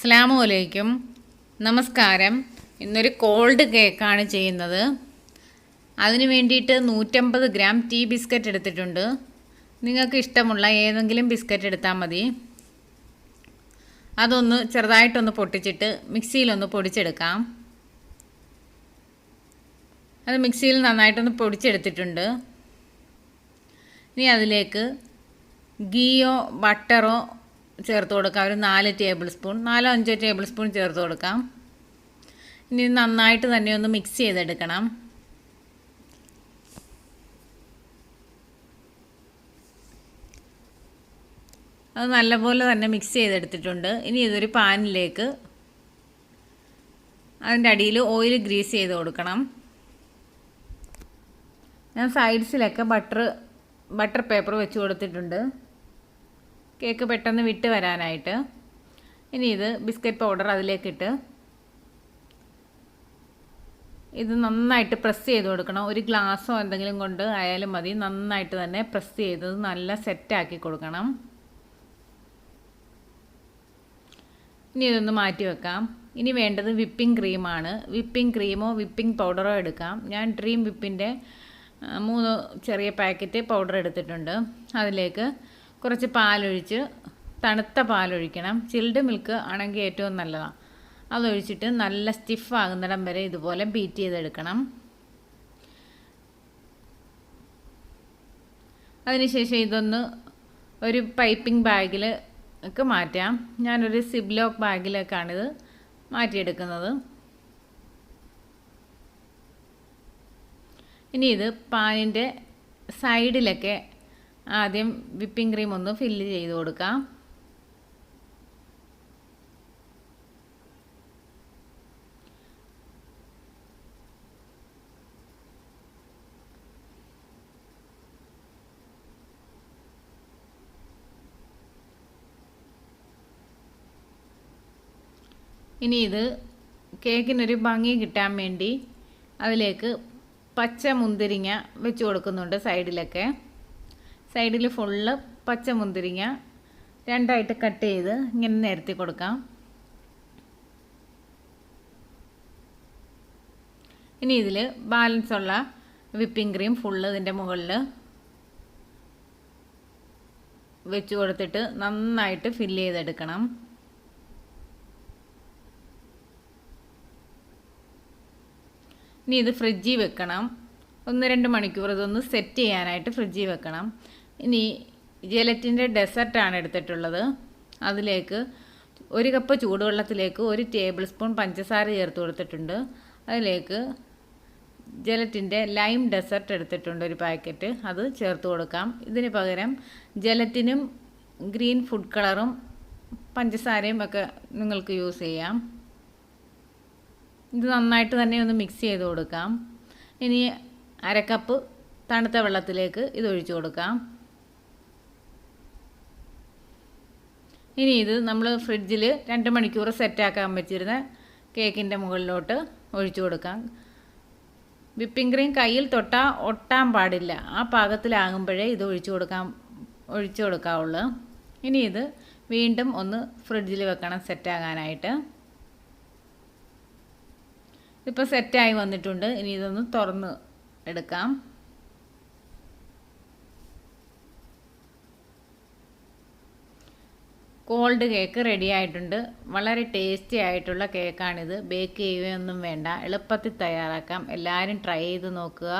അസ്സലാമു അലൈക്കും. നമസ്കാരം. ഇന്നൊരു കോൾഡ് കേക്കാണ് ചെയ്യുന്നത്. അതിന് വേണ്ടിയിട്ട് 150 ഗ്രാം ടീ ബിസ്ക്കറ്റ് എടുത്തിട്ടുണ്ട്. നിങ്ങൾക്ക് ഇഷ്ടമുള്ള ഏതെങ്കിലും ബിസ്ക്കറ്റ് എടുത്താൽ മതി. അതൊന്ന് ചെറുതായിട്ടൊന്ന് പൊട്ടിച്ചിട്ട് മിക്സിയിലൊന്ന് പൊടിച്ചെടുക്കാം. അത് മിക്സിയിൽ നന്നായിട്ടൊന്ന് പൊടിച്ചെടുത്തിട്ടുണ്ട്. ഇനി അതിലേക്ക് ഗീയോ ബട്ടറോ ചേർത്ത് കൊടുക്കാം. ഒരു 4 ടേബിൾ സ്പൂൺ 4-5 ടേബിൾ സ്പൂൺ ചേർത്ത് കൊടുക്കാം. ഇനി നന്നായിട്ട് തന്നെ ഒന്ന് മിക്സ് ചെയ്തെടുക്കണം. അത് നല്ലപോലെ തന്നെ മിക്സ് ചെയ്തെടുത്തിട്ടുണ്ട്. ഇനി ഇതൊരു പാനിലേക്ക് അതിൻ്റെ അടിയിൽ ഓയിൽ ഗ്രീസ് ചെയ്ത് കൊടുക്കണം. ഞാൻ സൈഡ്സിലൊക്കെ ബട്ടർ പേപ്പർ വെച്ച് കൊടുത്തിട്ടുണ്ട്, കേക്ക് പെട്ടെന്ന് വിട്ട് വരാനായിട്ട്. ഇനി ഇത് ബിസ്ക്കറ്റ് പൗഡർ അതിലേക്കിട്ട് ഇത് നന്നായിട്ട് പ്രസ് ചെയ്ത് കൊടുക്കണം. ഒരു ഗ്ലാസ്സോ എന്തെങ്കിലും കൊണ്ട് ആയാലും മതി. നന്നായിട്ട് തന്നെ പ്രസ് ചെയ്ത് നല്ല സെറ്റാക്കി കൊടുക്കണം. ഇനി ഇതൊന്ന് മാറ്റി വെക്കാം. ഇനി വേണ്ടത് വിപ്പിംഗ് ക്രീമാണ്. വിപ്പിംഗ് ക്രീമോ വിപ്പിംഗ് പൗഡറോ എടുക്കാം. ഞാൻ ഡ്രീം വിപ്പിൻ്റെ 3 ചെറിയ പാക്കറ്റ് പൗഡർ എടുത്തിട്ടുണ്ട്. അതിലേക്ക് കുറച്ച് പാലൊഴിച്ച്, തണുത്ത പാലൊഴിക്കണം. ചിൽഡ് മിൽക്ക് ആണെങ്കിൽ ഏറ്റവും നല്ലതാണ്. അതൊഴിച്ചിട്ട് നല്ല സ്റ്റിഫ് ആകുന്നിടം വരെ ഇതുപോലെ ബീറ്റ് ചെയ്തെടുക്കണം. അതിനുശേഷം ഇതൊന്ന് ഒരു പൈപ്പിംഗ് ബാഗിൽ ഒക്കെ മാറ്റാം. ഞാനൊരു സിബ്ലോക്ക് ബാഗിലേക്കാണിത് മാറ്റിയെടുക്കുന്നത്. ഇനി ഇത് പാനിൻ്റെ സൈഡിലൊക്കെ ആദ്യം വിപ്പിംഗ് ക്രീം ഒന്ന് ഫില്ല് ചെയ്ത് കൊടുക്കാം. ഇനി ഇത് കേക്കിനൊരു ഭംഗി കിട്ടാൻ വേണ്ടി അതിലേക്ക് പച്ച മുന്തിരിങ്ങ വെച്ച് കൊടുക്കുന്നുണ്ട്. സൈഡിൽ ഫുള്ള് പച്ച മുന്തിരിങ്ങ 2ആയിട്ട് കട്ട് ചെയ്ത് ഇങ്ങനെ നിരത്തി കൊടുക്കാം. ഇനി ഇതിൽ ബാലൻസ് ഉള്ള വിപ്പിംഗ് ക്രീം ഫുള്ള് ഇതിൻ്റെ മുകളിൽ വെച്ച് കൊടുത്തിട്ട് നന്നായിട്ട് ഫില്ല് ചെയ്തെടുക്കണം. ഇനി ഇത് ഫ്രിഡ്ജിൽ വെക്കണം. 1-2 മണിക്കൂർ ഇതൊന്ന് സെറ്റ് ചെയ്യാനായിട്ട് ഫ്രിഡ്ജിൽ വെക്കണം. ഇനി ജെലറ്റിൻ്റെ ഡെസർട്ടാണ് എടുത്തിട്ടുള്ളത്. അതിലേക്ക് 1 കപ്പ് ചൂടുവെള്ളത്തിലേക്ക് 1 ടേബിൾ സ്പൂൺ പഞ്ചസാര ചേർത്ത് കൊടുത്തിട്ടുണ്ട്. അതിലേക്ക് ജെലറ്റിൻ്റെ ലൈം ഡെസർട്ട് എടുത്തിട്ടുണ്ട്, ഒരു പാക്കറ്റ്. അത് ചേർത്ത് കൊടുക്കാം. ഇതിന് പകരം ജെലറ്റിനും ഗ്രീൻ ഫുഡ് കളറും പഞ്ചസാരയും ഒക്കെ നിങ്ങൾക്ക് യൂസ് ചെയ്യാം. ഇത് നന്നായിട്ട് തന്നെ ഒന്ന് മിക്സ് ചെയ്ത് കൊടുക്കാം. ഇനി 1/2 കപ്പ് തണുത്ത വെള്ളത്തിലേക്ക് ഇത് ഒഴിച്ചു കൊടുക്കാം. ഇനി ഇത് നമ്മൾ ഫ്രിഡ്ജിൽ 2 മണിക്കൂർ സെറ്റാക്കാൻ വെച്ചിരുന്ന കേക്കിൻ്റെ മുകളിലോട്ട് ഒഴിച്ചു കൊടുക്കാം. വിപ്പിംഗ് ക്രീം കയ്യിൽ തൊട്ടാൽ ഒട്ടാൻ പാടില്ല. ആ പാകത്തിലാകുമ്പോഴേ ഇത് ഒഴിച്ചു കൊടുക്കാവുള്ളൂ. ഇനി ഇത് വീണ്ടും ഒന്ന് ഫ്രിഡ്ജിൽ വെക്കണം സെറ്റാകാനായിട്ട്. ഇപ്പോൾ സെറ്റായി വന്നിട്ടുണ്ട്. ഇനി ഇതൊന്ന് തുറന്ന് എടുക്കാം. കോൾഡ് കേക്ക് റെഡി ആയിട്ടുണ്ട്. വളരെ ടേസ്റ്റി ആയിട്ടുള്ള കേക്കാണിത്. ബേക്ക് ചെയ്യുകയൊന്നും വേണ്ട, എളുപ്പത്തിൽ തയ്യാറാക്കാം. എല്ലാവരും ട്രൈ ചെയ്ത് നോക്കുക.